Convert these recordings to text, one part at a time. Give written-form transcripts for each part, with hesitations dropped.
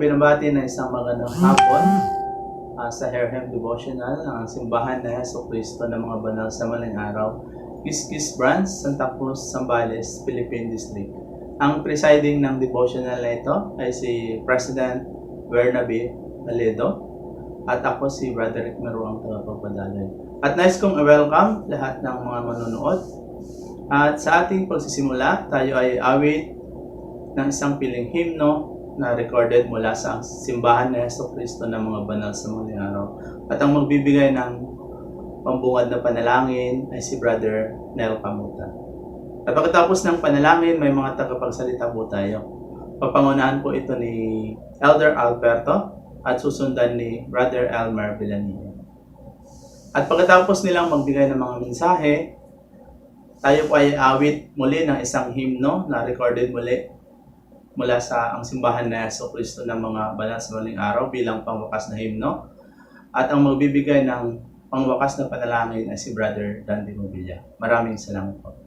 binabati na isang magandang hapon sa Herhem Devotional ng Simbahan na Jesucristo ng mga banal sa maling araw, Kiskis Branch, Santa Cruz, Zambales, Philippine District. Ang presiding ng devotional na ito ay si President Bernabe Aledo at ako si Brother Rick Mero ang tagapagpadalay. At nais kong welcome lahat ng mga manonood. At sa ating pagsisimula, tayo ay awit ng isang piling himno na recorded mula sa Simbahan na Jesucristo ng mga banal sa maling araw. At ang magbibigay ng pambungad na panalangin ay si Brother Nel Camuta. At pagkatapos ng panalangin, may mga tagapagsalita po tayo. Papangunahan po ito ni Elder Alberto at susundan ni Brother Elmer Villanilla. At pagkatapos nilang magbigay ng mga mensahe, tayo po ay awit muli ng isang himno na recorded muli mula sa ang Simbahan na Jesucristo ng mga banal sa maling araw bilang pangwakas na himno. At ang magbibigay ng pangwakas na panalangin ay si Brother Dandy Mobilla. Maraming salamat po.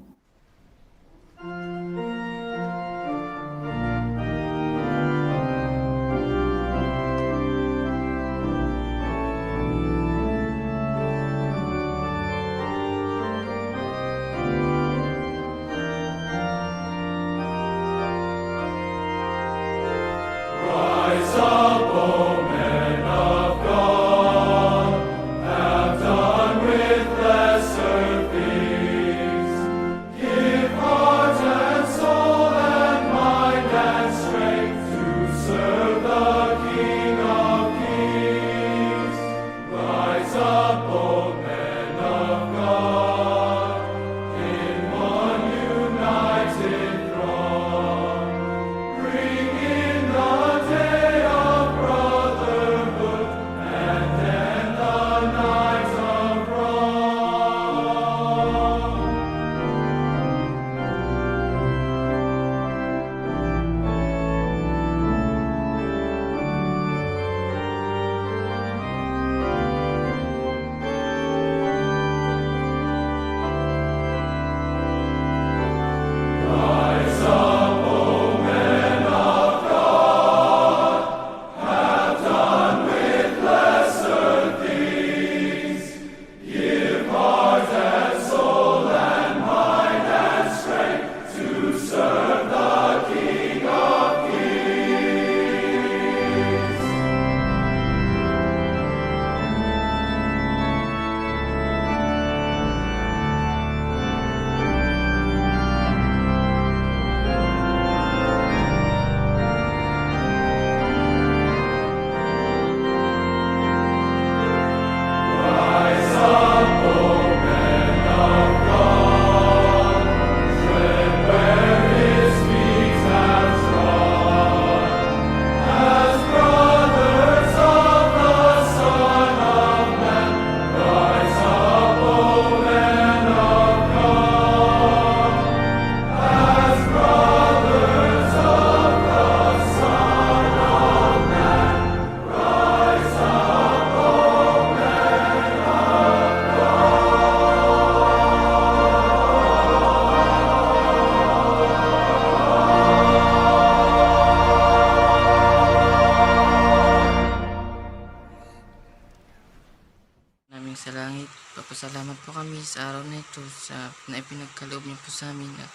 Sa langit, papasalamat po kami sa araw na ito sa na ipinagkaloob niyo po sa amin at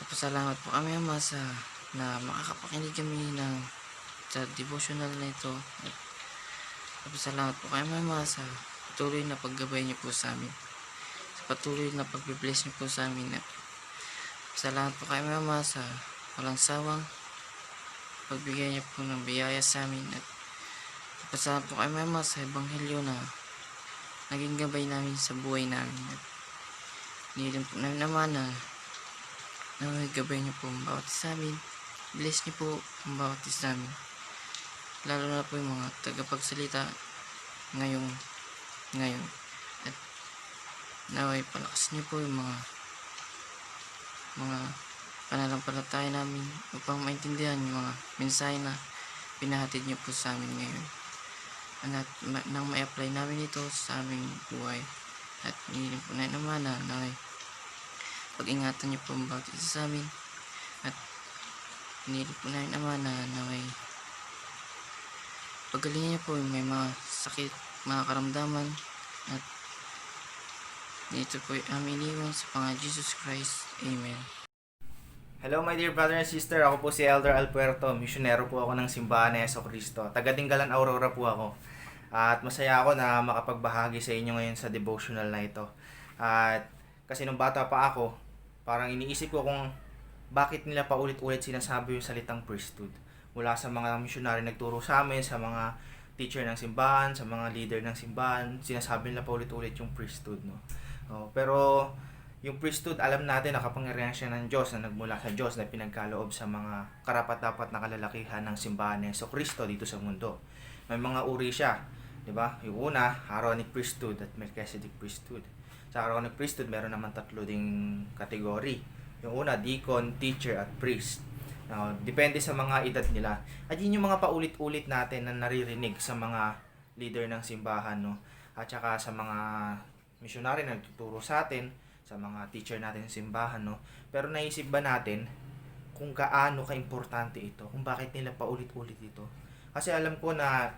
papasalamat po kami Ama sa na makakapakinig kami sa devotional na ito at papasalamat po kami Ama sa patuloy na paggabay niyo po sa amin, sa patuloy na pagbe-bless niyo po sa amin at salamat po kami Ama sa walang sawang pagbigay niyo po ng biyaya sa amin at papasalamat po kami Ama sa ebanghelyo na naging gabay namin sa buhay namin at nilin po namin naman na gabay niyo po ang bawat isa amin, bless niyo po ang bawat isa amin, lalo na po yung mga tagapagsalita ngayon at naway palakas niyo po yung mga pananampalataya namin upang maintindihan yung mga mensahe na pinahatid niyo po sa amin ngayon. At nang ma-apply namin ito sa aming buhay at nilin po na naman na pag-ingatan niyo po ang bawat isa sa amin at nilin po na naman na pagalingin niya po yung may mga sakit, mga karamdaman, at dito po yung aming iniwan sa Panginoon Jesus Christ. Amen. Hello my dear brother and sister, ako po si Elder Alpuerto, misyonero po ako ng Simbahan ni Jesucristo. Taga-Dinggalan, Aurora po ako. At masaya ako na makapagbahagi sa inyo ngayon sa devotional na ito. At kasi nung bata pa ako, parang iniisip ko kung bakit nila paulit-ulit sinasabi yung salitang priesthood. Mula sa mga misyonary nagturo sa amin, sa mga teacher ng simbahan, sa mga leader ng simbahan, sinasabi nila paulit-ulit yung priesthood, no? Pero yung priesthood, alam natin na kapangyarihan siya ng Diyos na nagmula sa Diyos na pinagkaloob sa mga karapat-dapat na kalalakihan ng simbahan ni Jesucristo dito sa mundo. May mga uri siya, di ba? Yung una, Aaronic priesthood at Melchizedek priesthood. Sa Aaronic priesthood, meron naman 3 ding kategory. Yung una, deacon, teacher, at priest. Depende sa mga edad nila. At yun yung mga paulit-ulit natin na naririnig sa mga leader ng simbahan, no? At saka sa mga missionary na nagtuturo sa atin, sa mga teacher natin sa simbahan, no? Pero naisip ba natin kung gaano ka-importante ito? Kung bakit nila paulit-ulit ito? Kasi alam ko na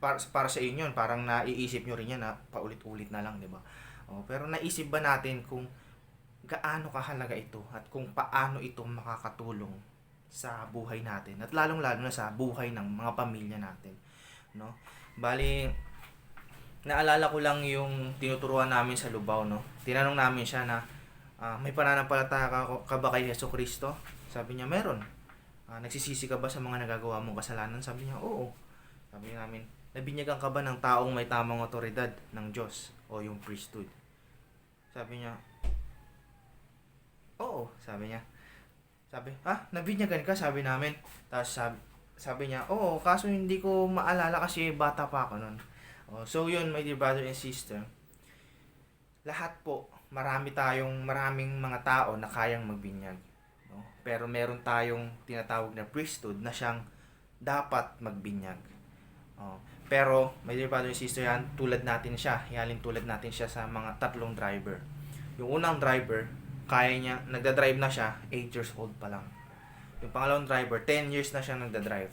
para sa inyo, parang naiisip nyo rin yan na paulit-ulit na lang, di ba? Pero naisip ba natin kung gaano kahalaga ito at kung paano ito makakatulong sa buhay natin at lalong-lalo na sa buhay ng mga pamilya natin, no? Bali, naalala ko lang yung tinuturuan namin sa Lubao, no? Tinanong namin siya na may pananampalataya ka ba kay Jesucristo? Sabi niya, meron. Nagsisisi ka ba sa mga nagagawa mong kasalanan? Sabi niya, oo. Sabi namin, nabinyagan ka ba ng taong may tamang otoridad ng Diyos o yung priesthood? Sabi niya, oo. Sabi niya, nabinyagan ka? Sabi namin. Tapos sabi niya, oo, kaso hindi ko maalala kasi bata pa ako nun. So yun, my dear brother and sister, lahat po, maraming mga tao na kayang magbinyag, no? Pero meron tayong tinatawag na priesthood na siyang dapat magbinyag. Pero, my dear brother and sister, tulad natin siya sa mga 3 driver. Yung unang driver, nagda-drive na siya, 8 years old pa lang. Yung pangalawang driver, 10 years na siya nagda-drive.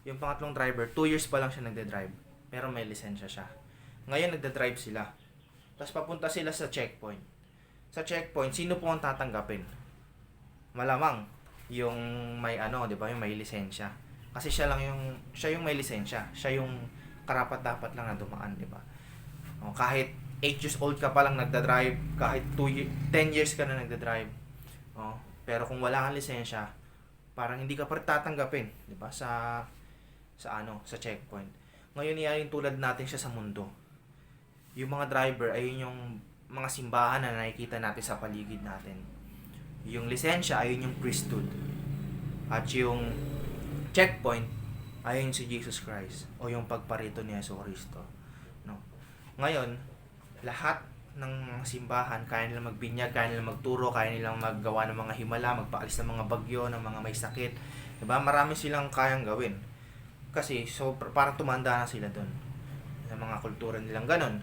Yung pangatlong driver, 2 years pa lang siya nagda-drive. Pero may lisensya siya. Ngayon nagda-drive sila. Tapos papunta sila sa checkpoint. Sa checkpoint, sino po ang tatanggapin? Malamang yung may 'di ba, yung may lisensya. Kasi siya yung may lisensya. Siya yung karapat-dapat lang na dumaan, 'di ba? Kahit 8 years old ka pa lang nagda-drive, kahit 10 years ka na nagda-drive. Pero kung wala kang lisensya, parang hindi ka pa tatanggapin, 'di ba? Sa checkpoint. Ngayon yung tulad natin siya sa mundo. Yung mga driver ay yung mga simbahan na nakikita natin sa paligid natin. Yung lisensya ay yung priesthood. At yung checkpoint ay yung si Jesus Christ o yung pagparito ni Jesucristo, no? Ngayon, lahat ng simbahan kaya nilang magbinyag, kaya nilang magturo, kaya nilang maggawa ng mga himala, magpaalis ng mga bagyo, ng mga may sakit. Diba? Marami silang kayang gawin. Kasi parang tumanda na sila doon sa mga kultura nilang ganon.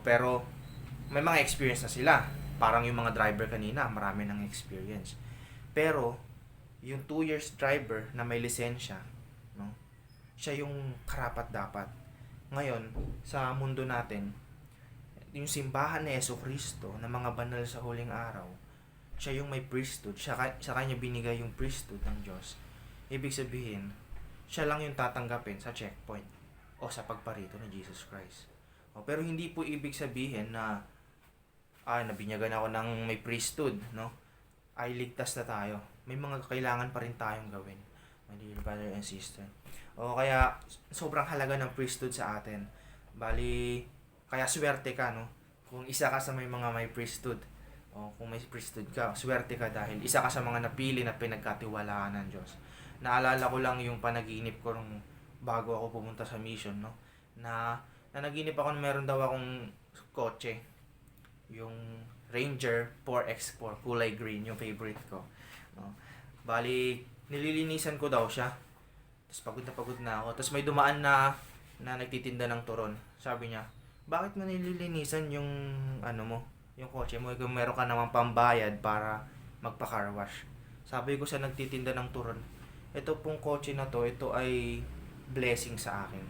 Pero may mga experience na sila. Parang yung mga driver kanina, marami ng experience. Pero yung 2 years driver na may lisensya, no? Siya yung karapat-dapat. Ngayon, sa mundo natin, yung simbahan ni Jesucristo na mga banal sa huling araw, siya yung may priesthood. Sa kanya binigay yung priesthood ng Diyos. Ibig sabihin, siya lang yung tatanggapin sa checkpoint o sa pagparito ni Jesus Christ. Pero hindi po ibig sabihin na nabinyagan ako ng may priesthood, no? Ay ligtas na tayo. May mga kailangan pa rin tayong gawin, my dear brother and sister. Kaya sobrang halaga ng priesthood sa atin. Bali, kaya swerte ka, no? Kung isa ka sa may priesthood, kung may priesthood ka, swerte ka dahil isa ka sa mga napili na pinagkatiwalaan ng Diyos. Naalala ko lang yung panaginip ko nung bago ako pumunta sa mission, no? Na naginip ako na meron daw akong kotse. Yung Ranger 4X4, kulay green, yung favorite ko, no? Bali, nililinisan ko daw siya. Tapos pagod na ako. Tapos may dumaan na nagtitinda ng turon. Sabi niya, bakit mo nililinisan yung yung kotse mo? Kung meron ka namang pambayad para magpa-car wash. Sabi ko sa nagtitinda ng turon, ito pong kotse na to, ito ay blessing sa akin.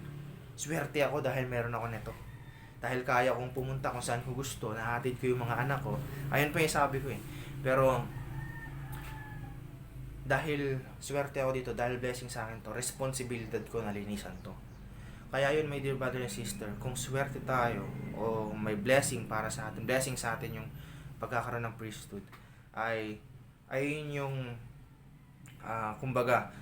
Swerte ako dahil meron ako nito. Dahil kaya kong pumunta kung saan ko gusto, nahatid ko yung mga anak ko. Ayun pa yung sabi ko eh. Pero, dahil swerte ako dito, dahil blessing sa akin to, responsibilidad ko na linisan to. Kaya yun, my dear brother and sister, kung swerte tayo, o may blessing para sa atin, blessing sa atin yung pagkakaroon ng priesthood, ay yun yung, kumbaga,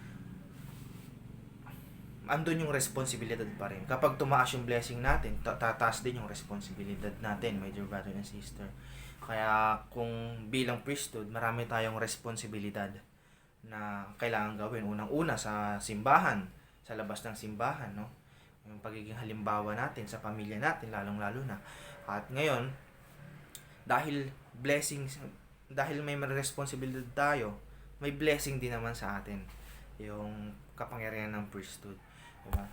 andun yung responsibilidad pa rin. Kapag tumaas yung blessing natin, tataas din yung responsibilidad natin, my dear brother and sister. Kaya kung bilang priesthood, marami tayong responsibilidad na kailangan gawin. Unang-una sa simbahan, sa labas ng simbahan, no? Yung pagiging halimbawa natin sa pamilya natin, lalong-lalo na. At ngayon, dahil may responsibilidad tayo, may blessing din naman sa atin yung kapangyarihan ng priesthood. Diba?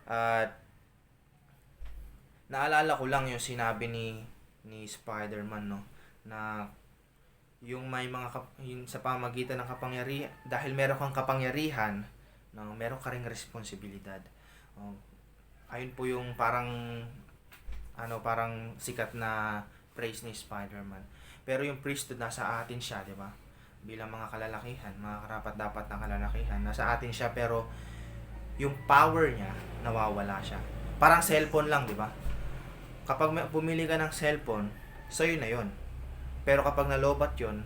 At naalala ko lang yung sinabi ni Spider-Man, no, na yung may mga yung sa pamagitan ng kapangyarihan, dahil meron kang kapangyarihan, no, meron ka ring responsibilidad. Ayun po yung parang sikat na phrase ni Spider-Man. Pero yung priesthood nasa atin siya, di ba? Bilang mga kalalakihan, mga karapat-dapat na kalalakihan, nasa atin siya, pero yung power niya, nawawala siya. Parang cellphone lang, di ba? Kapag pumili ka ng cellphone, sa'yo na yun. Pero kapag nalobat yun,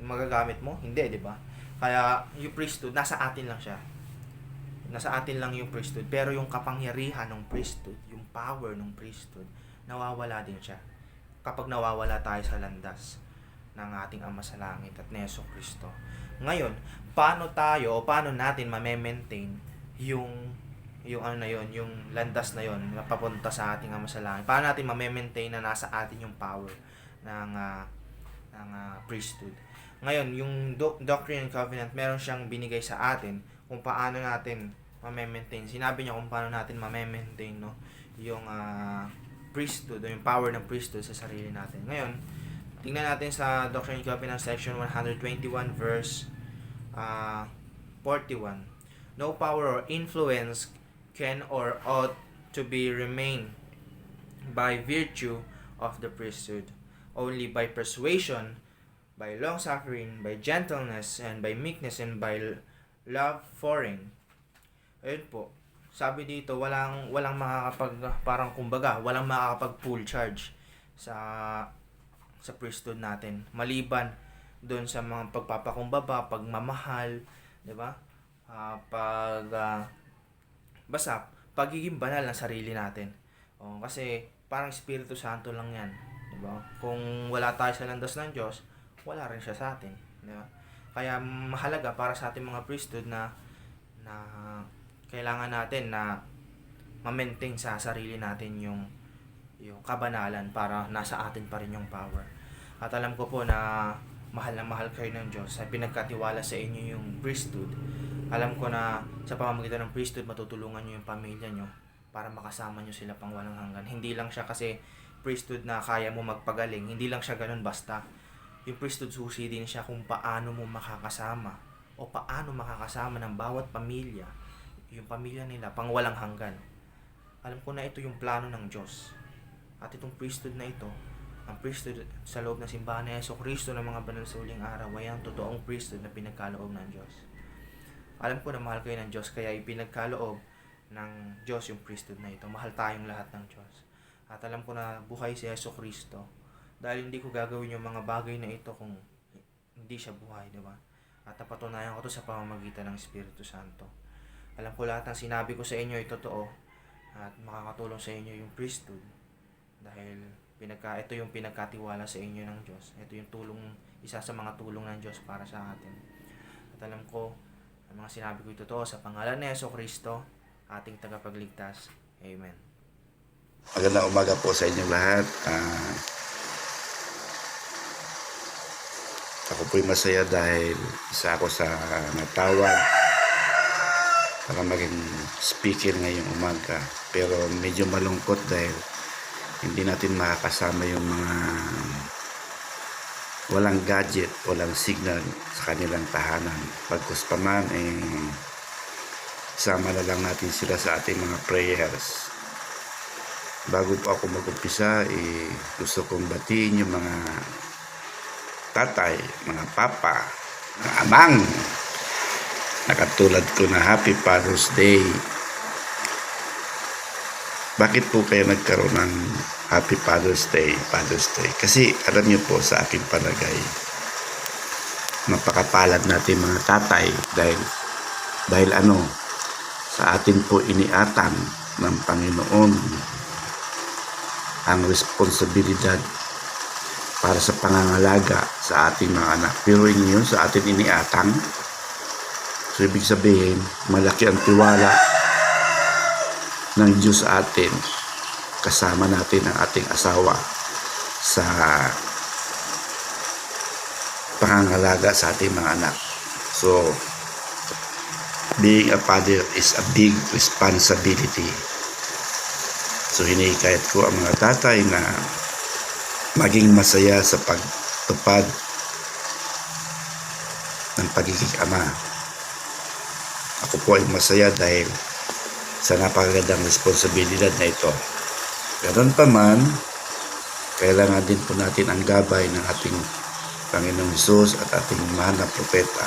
magagamit mo? Hindi, di ba? Kaya yung priesthood, nasa atin lang siya. Nasa atin lang yung priesthood. Pero yung kapangyarihan ng priesthood, yung power ng priesthood, nawawala din siya. Kapag nawawala tayo sa landas ng ating Ama sa Langit at ni Jesucristo. Ngayon, paano natin ma-maintain yung landas na yon na papunta sa ating Ama sa Langit? Paano natin ma-maintain na nasa atin yung power ng priesthood? Ngayon, yung Doctrine and Covenant, meron siyang binigay sa atin kung paano natin ma-maintain. Sinabi niya kung paano natin ma-maintain, no, yung priesthood o yung power ng priesthood sa sarili natin. Ngayon, tingnan natin sa Doctrine and Covenant section 121 verse 41. No power or influence can or ought to be remain by virtue of the priesthood. Only by persuasion, by long-suffering, by gentleness, and by meekness, and by love foreign. Ayun po. Sabi dito, walang makakapag-full charge sa priesthood natin. Maliban doon sa mga pagpapakumbaba, pagmamahal, 'di ba? Basta pagiging banal ng sarili natin. Kasi parang Espiritu Santo lang 'yan, 'di ba? Kung wala tayo sa landas ng Diyos, wala rin siya sa atin, 'di ba? Kaya mahalaga para sa ating mga priesthood na kailangan natin na ma-maintain sa sarili natin yung kabanalan para nasa atin pa rin yung power. At alam ko po na mahal kayo ng Diyos ay pinagkatiwala sa inyo yung priesthood. Alam ko na sa pamamagitan ng priesthood matutulungan nyo yung pamilya nyo para makasama nyo sila pang walang hanggan. Hindi lang siya kasi priesthood na kaya mo magpagaling, hindi lang siya ganun basta. Yung priesthood susi din siya kung paano mo makakasama o paano makakasama ng bawat pamilya, yung pamilya nila pang walang hanggan. Alam ko na ito yung plano ng Diyos. At itong priesthood na ito, ang priesthood sa loob ng simbahan ni Jesucristo ng mga banal sa huling araw ay ang totoong priesthood na pinagkaloob ng Diyos. Alam ko na mahal kayo ng Diyos, kaya ipinagkaloob ng Diyos yung priesthood na ito. Mahal tayong lahat ng Diyos. At alam ko na buhay si Jesucristo. Dahil hindi ko gagawin yung mga bagay na ito kung hindi siya buhay, di ba? At napatunayan ko ito sa pamamagitan ng Espiritu Santo. Alam ko lahat ng sinabi ko sa inyo ay totoo at makakatulong sa inyo yung priesthood. Dahil ito yung pinagkatiwala sa inyo ng Diyos. Ito yung isa sa mga tulong ng Diyos para sa atin. At alam ko, ang mga sinabi ko totoo sa pangalan ni Jesucristo, ating tagapagligtas. Amen. Magandang umaga po sa inyong lahat. Ako po'y masaya dahil isa ako sa natawag para maging speaker ngayong umaga. Pero medyo malungkot dahil hindi natin makakasama yung mga walang gadget, walang signal sa kanilang tahanan. Pagkus pa man, Sama na lang natin sila sa ating mga prayers. Bago po ako mag-umpisa, gusto kong batiin yung mga tatay, mga papa, mga amang, na katulad ko na Happy Father's Day. Bakit po kayo nagkaroon ng Happy Father's Day? Kasi alam niyo po, sa aking palagay, mapakapalad natin mga tatay dahil sa atin po iniatang ng Panginoon ang responsibilidad para sa pangangalaga sa ating mga anak. Pero yun sa atin iniatang. So ibig sabihin, malaki ang tiwala ng Diyos sa atin. Kasama natin ang ating asawa sa pangangalaga sa ating mga anak. So, being a father is a big responsibility. So, hinihikayat ko ang mga tatay na maging masaya sa pagtupad ng pagiging ama. Ako po ay masaya dahil sa napakagandang responsibilidad na ito. Ganon pa man, kailangan din po natin ang gabay ng ating Panginoong Hesus at ating mahal na propeta.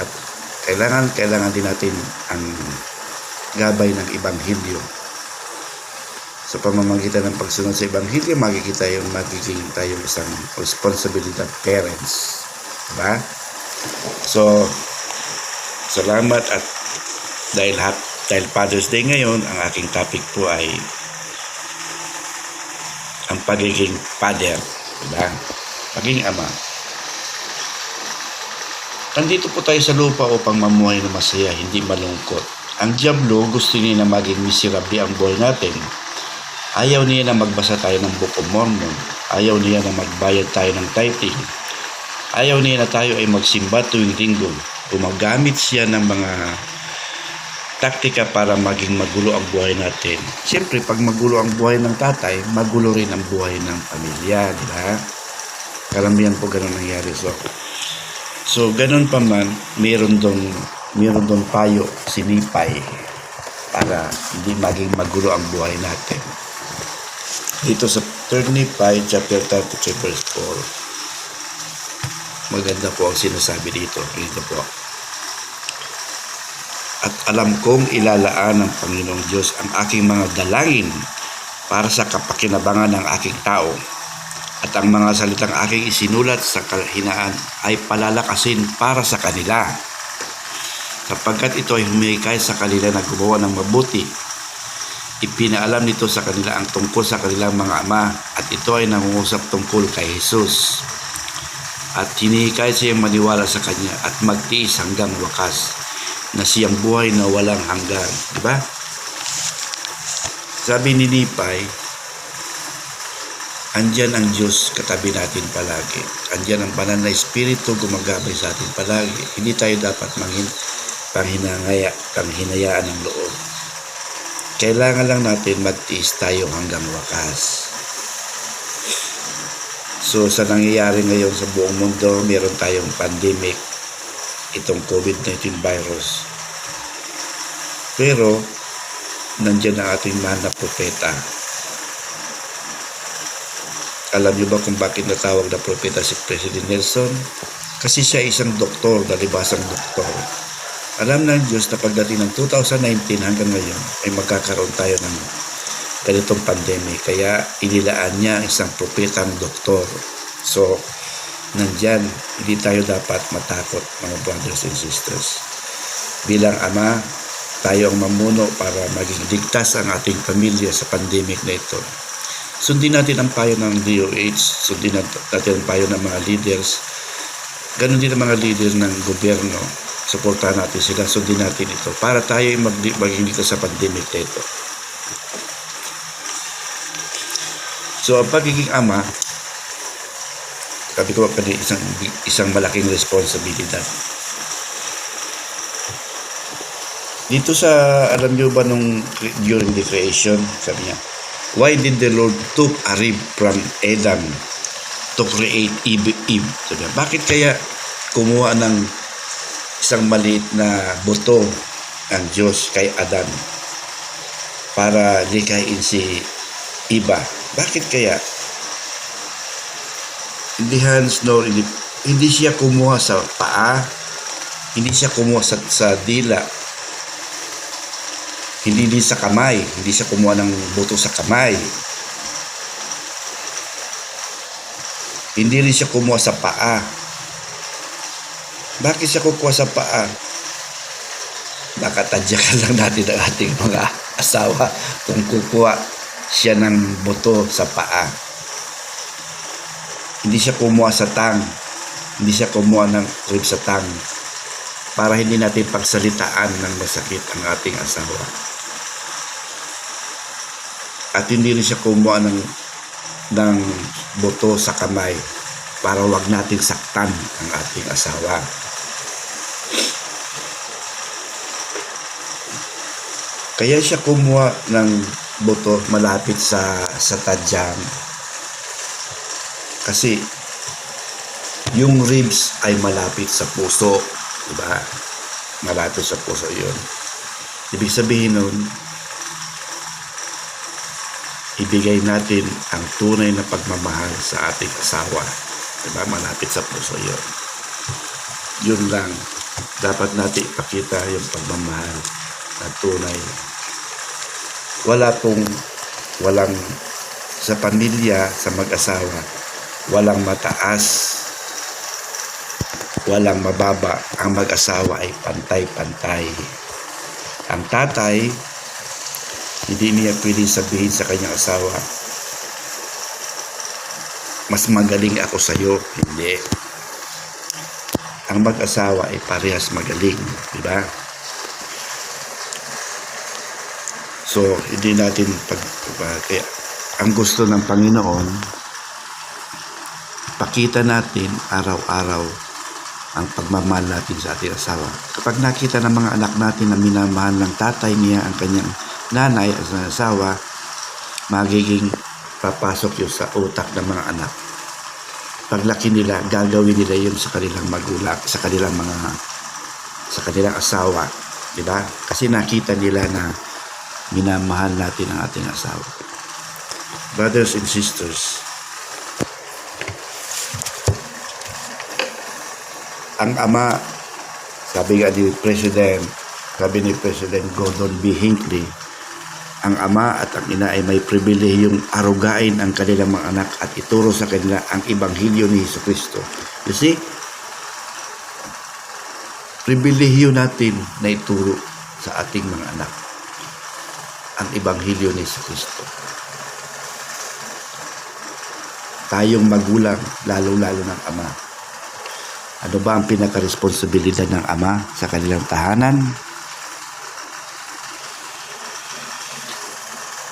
At kailangan din natin ang gabay ng Ebanghelyo. Sa pamamagitan ng pagsunod sa Ebanghelyo, magiging tayong isang responsibilidad parents. Diba? So, salamat at dahil Father's Day ngayon, ang aking topic po ay ang pagiging father. Diba? Pagiging ama. Nandito po tayo sa lupa upang mamuhay na masaya, hindi malungkot. Ang diablo gusto niya na maging miserable ang buhay natin. Ayaw niya na magbasa tayo ng Book of Mormon. Ayaw niya na magbayad tayo ng tithing. Ayaw niya na tayo ay magsimba tuwing linggo. Gumagamit siya ng mga taktika para maging magulo ang buhay natin. Siyempre, pag magulo ang buhay ng tatay, magulo rin ang buhay ng pamilya, di ba? Karamihan po ganun nangyari. So ganun pa man, meron dong payo si Nipay para hindi maging magulo ang buhay natin. Dito sa 3 Nipay, chapter 33, verse 4. Maganda po ang sinasabi dito. Dito po. At alam kong ilalaan ng Panginoong Diyos ang aking mga dalangin para sa kapakinabangan ng aking tao. At ang mga salitang aking isinulat sa kahinaan ay palalakasin para sa kanila. Sapagkat ito ay humihikay sa kanila na gumawa ng mabuti. Ipinaalam nito sa kanila ang tungkol sa kanilang mga ama at ito ay nangungusap tungkol kay Jesus. At hinihikay siyang maniwala sa Kanya at magtiis hanggang wakas na siyang buhay na walang hanggan. Diba? Sabi ni Nipay, andyan ang Diyos katabi natin palagi. Andyan ang banal na Espiritu gumagabay sa atin palagi. Hindi tayo dapat panghinayaan ng loob. Kailangan lang natin magtiis tayo hanggang wakas. So sa nangyayari ngayon sa buong mundo, meron tayong pandemic, itong COVID-19 virus. Pero nandiyan ang ating mahal na propeta. Alam niyo ba kung bakit natawag na propeta si President Nelson? Kasi siya isang doktor, dalibasang doktor. Alam ng Diyos na pagdating ng 2019 hanggang ngayon ay magkakaroon tayo ng ganitong pandemic. Kaya inilaan niya isang propetang doktor. So, nandyan, hindi tayo dapat matakot, mga brothers and sisters. Bilang ama, tayo ang mamuno para maging ligtas ang ating pamilya sa pandemic na ito. Sundin natin ang payo ng DOH, sundin natin ang payo ng mga leaders. Ganon din ang mga leader ng gobyerno. Suportahan natin sila, sundin natin ito para tayo maging ligtas sa pandemic na ito. So, ang pagiging ama, sabi ko pa isang malaking responsibilidad. Dito sa, alam nyo ba during the creation, sabi niya, why did the Lord took a rib from Adam to create Eve? Sabi niya, bakit kaya kumuha ng isang maliit na buto ang Diyos kay Adan para likhain si Eva. Bakit kaya? Hindi hands nor hindi siya kumuha sa paa, hindi siya kumuha sa dila, hindi din sa kamay, hindi siya kumuha ng buto sa kamay, hindi rin siya kumuha sa paa. Bakit siya kukuha sa paa? Nakatadyakan lang natin ang ating mga asawa kung kukuha siya ng buto sa paa. Hindi siya kumuha sa tang, hindi siya kumuha ng rib sa tang para hindi natin pagsalitaan ng masakit ang ating asawa. At hindi rin siya kumuha ng buto sa kamay para wag nating saktan ang ating asawa. Kaya siya kumuha ng buto malapit sa tadyang. Kasi yung ribs ay malapit sa puso, diba? Malapit sa puso 'yon. Ibig sabihin nun, ibigay natin ang tunay na pagmamahal sa ating asawa. Diba? Malapit sa puso 'yon. Yun lang. Dapat natin ipakita yung pagmamahal na tunay. Walang sa pamilya, sa mag-asawa, walang mataas, walang mababa. Ang mag-asawa ay pantay-pantay. Ang tatay, hindi niya pwedeng sabihin sa kanyang asawa, mas magaling ako sa iyo. Hindi. Ang mag-asawa ay parehas magaling, di ba? So, hindi natin kaya ang gusto ng Panginoon, pakita natin araw-araw ang pagmamahal natin sa ating asawa. Kapag nakita ng mga anak natin na minamahal ng tatay niya ang kanyang nanay at asawa, magiging papasok yun sa utak ng mga anak. Paglaki nila, gagawin nila yun sa kanilang magulang, sa kanilang asawa. Diba? Kasi nakita nila na minamahal natin ang ating asawa. Brothers and sisters, ang ama, sabi ni President Gordon B. Hinckley, ang ama at ang ina ay may pribilehiyong arugain ang kanilang mga anak at ituro sa kanila ang Ebanghelyo ni Jesucristo. You see, pribilehiyo natin na ituro sa ating mga anak ang Ebanghelyo ni Jesucristo. Tayong magulang, lalo-lalo ng ama, ano ba ang pinaka-responsibilidad ng ama sa kanilang tahanan?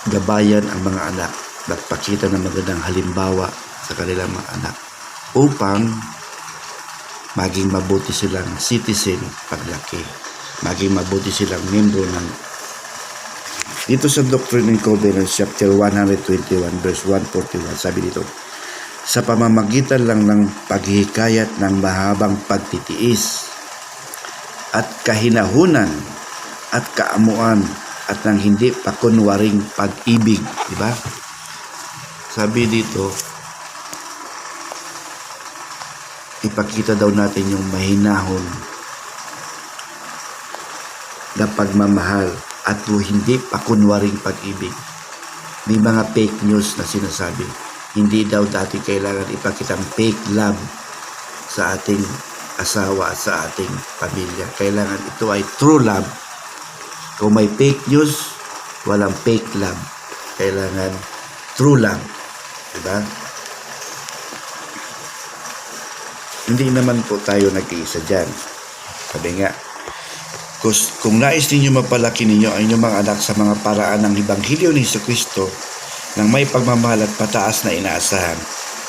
Gabayan ang mga anak, magpakita ng magandang halimbawa sa kanilang mga anak upang maging mabuti silang citizen paglaki, maging mabuti silang membro ng. Dito sa Doctrine and Covenants chapter 121 verse 141, sabi dito, sa pamamagitan lang ng paghihikayat ng mahabang pagtitiis at kahinahunan at kaamuan at ng hindi pakunwaring pag-ibig, di ba? Sabi dito, ipakita daw natin yung mahinahon na pagmamahal at hindi pakunwaring pag-ibig. May mga fake news na sinasabi. Hindi daw dati kailangan ipakita ang fake love sa ating asawa at sa ating pamilya. Kailangan ito ay true love. Kung may fake news, walang fake love. Kailangan true love. Diba? Hindi naman po tayo nag-iisa dyan. Sabi nga, kung nais ninyo mapalaki ninyo ang inyong mga anak sa mga paraan ng Ebanghelyo ni Jesucristo nang may pagmamahal at pataas na inaasahan,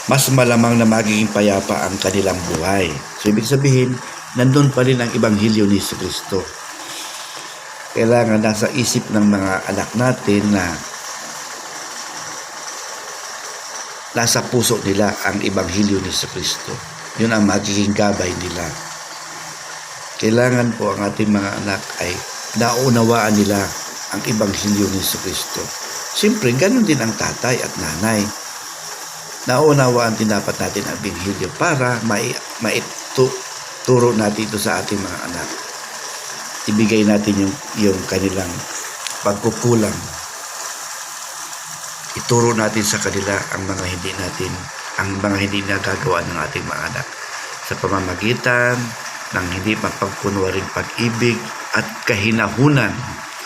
mas malamang na magiging payapa ang kanilang buhay. So, ibig sabihin, nandun pa rin ang Ebanghelyo ni Jesucristo. Kailangan nasa isip ng mga anak natin na nasa puso nila ang Ebanghelyo ni Jesucristo. Yun ang magiging gabay nila. Kailangan po ang ating mga anak ay naunawaan nila ang Ebanghelyo ni Jesucristo. Siyempre, ganun din ang tatay at nanay. Naunawaan din dapat natin ang Ebanghelyo para maituro natin ito sa ating mga anak. Ibigay natin yung kanilang pagkukulang. Ituro natin sa kanila ang mga hindi nagagawa ng ating mga anak sa pamamagitan ng hindi mapagkunwaring pag-ibig at kahinahunan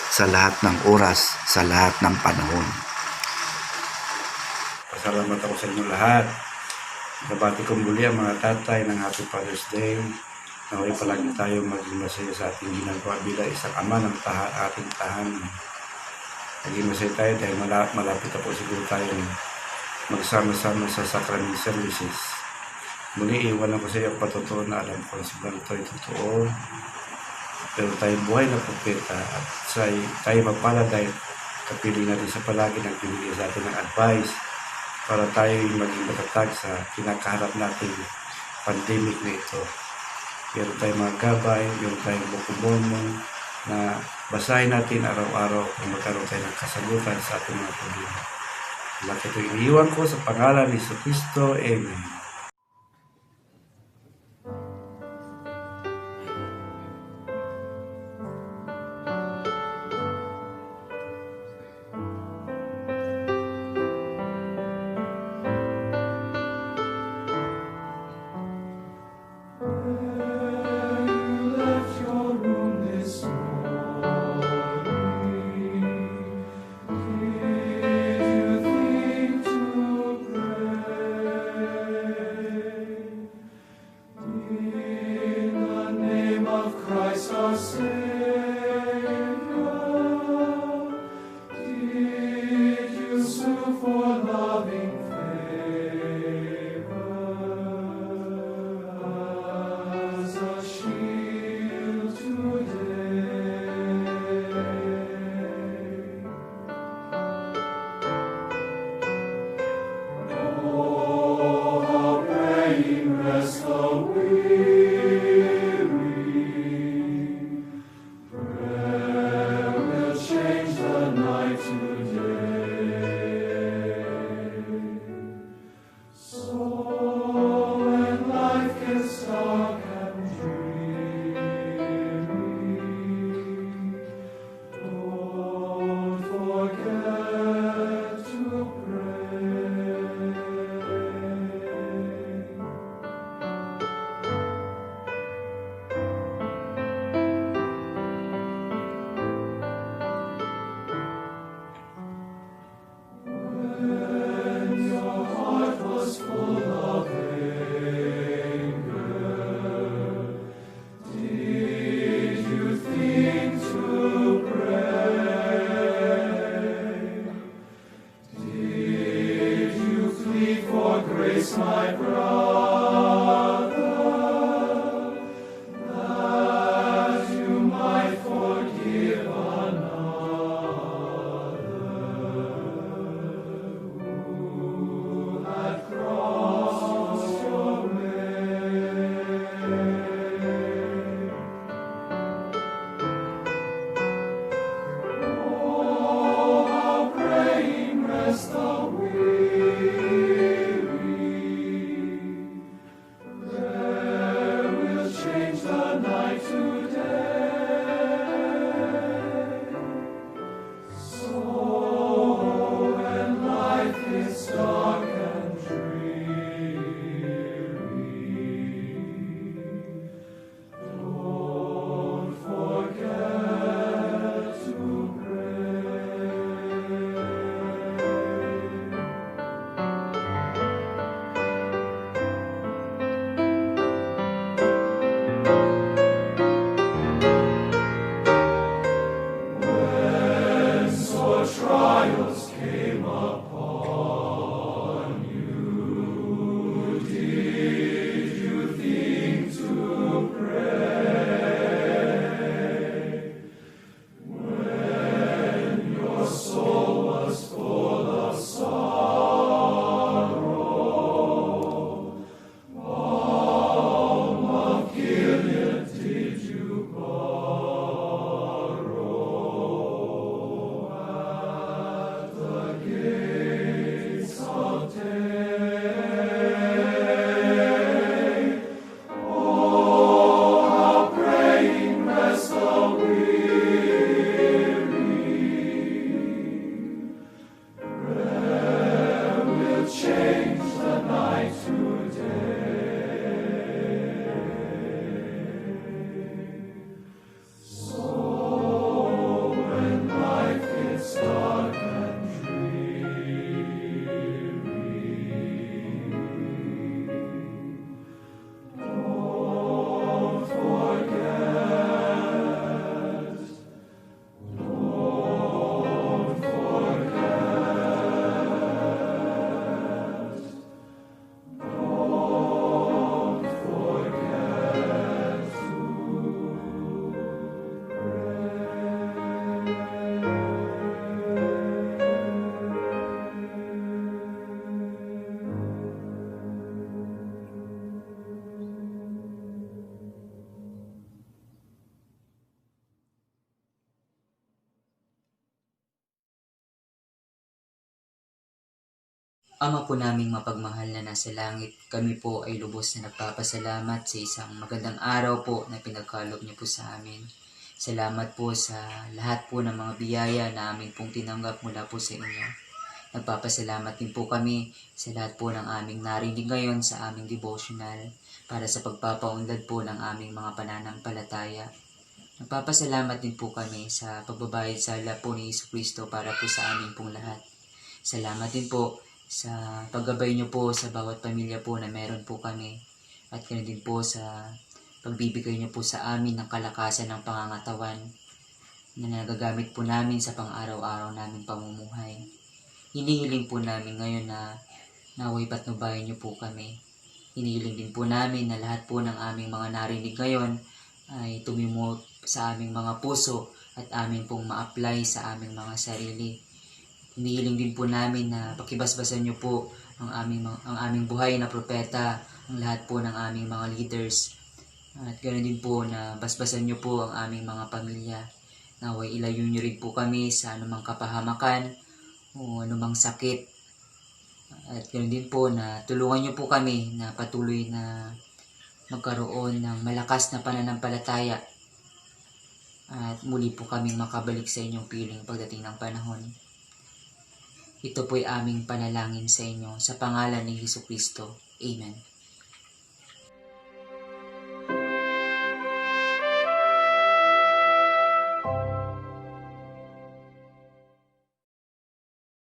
sa lahat ng oras, sa lahat ng panahon. Pasalamat ako sa inyo lahat. Nabati ko muli ang mga tatay ng Happy Father's Day. Naway palagi tayo maging masaya sa ating ginagawa bilang isang ama ng ating tahanan. Naging masaya tayo dahil malapit na po siguro tayong magsama-sama sa sacrament services. Muli, iwan ko sa iyo ang patutuo na alam ko siguro ito ay totoo. Pero tayo buhay na propeta at tayo magpala dahil kapili natin sa palagi nagbibigay sa atin ng advice para tayo maging matatag sa kinakaharap natin pandemic na ito. Meron tayong mga gabay, meron tayong bukubono na basahin natin araw-araw kung magkaroon tayo ng kasagutan sa ating mga problema. Lahat ito iniiwan ko sa pangalan ni Jesucristo. Amen. Ama po naming mapagmahal na nasa langit, kami po ay lubos na nagpapasalamat sa isang magandang araw po na pinagkaloob niyo po sa amin. Salamat po sa lahat po ng mga biyaya na amin pong tinanggap mula po sa inyo. Nagpapasalamat din po kami sa lahat po ng aming narinig ngayon sa aming devotional para sa pagpapaunlad po ng aming mga pananampalataya. Nagpapasalamat din po kami sa pagbabayad sala po ni Jesucristo para po sa amin pong lahat. Salamat din po sa paggabay niyo po sa bawat pamilya po na meron po kami at ganoon din po sa pagbibigay niyo po sa amin ng kalakasan ng pangangatawan na nagagamit po namin sa pang-araw-araw naming pamumuhay. Hinihiling po namin ngayon na naway patnubayan niyo po kami. Hinihiling din po namin na lahat po ng aming mga narinig ngayon ay tumimo sa aming mga puso at amin pong ma-apply sa aming mga sarili. Hinihiling din po namin na pakibasbasan niyo po ang aming buhay na propeta, ang lahat po ng aming mga leaders. At ganoon din po na basbasan niyo po ang aming mga pamilya. Naway ilayo niyo rin po kami sa anumang kapahamakan o anumang sakit. At ganoon din po na tulungan niyo po kami na patuloy na magkaroon ng malakas na pananampalataya. At muli po kaming makabalik sa inyong piling pagdating ng panahon. Ito po'y aming panalangin sa inyo sa pangalan ni Jesucristo. Amen.